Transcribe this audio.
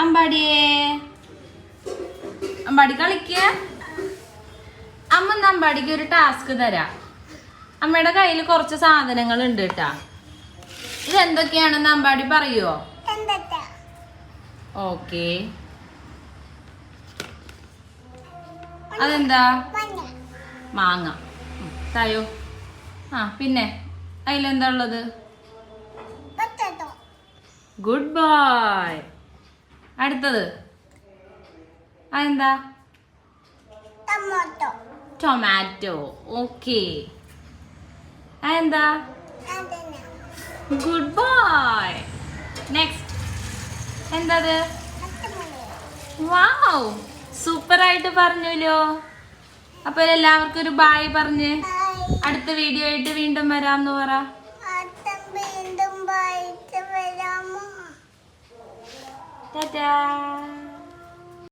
അമ്പാടിയേ അമ്പാടി കളിക്ക. അമ്മ അമ്പാടിക്ക് ഒരു ടാസ്ക് തരാം. അമ്മയുടെ കയ്യിൽ കുറച്ച് സാധനങ്ങൾ ഉണ്ട് കേട്ടാ. ഇതെന്തൊക്കെയാണെന്ന് അമ്പാടി പറയുവോ? ഓക്കെ. അതെന്താ? മാങ്ങ. തായോ. പിന്നെ അതിലെന്താ ഉള്ളത്? Good boy. അടുത്തത് അതെന്താ? ടൊമാറ്റോ. ഓക്കെ. അതെന്താ? Good boy. നെക്സ്റ്റ് എന്താത്? വാവ്, സൂപ്പർ ആയിട്ട് പറഞ്ഞല്ലോ. അപ്പൊ എല്ലാവർക്കും ഒരു ബായ് പറഞ്ഞ് അടുത്ത വീഡിയോ ആയിട്ട് വീണ്ടും വരാമെന്ന് പറ. ടാറ്റാ.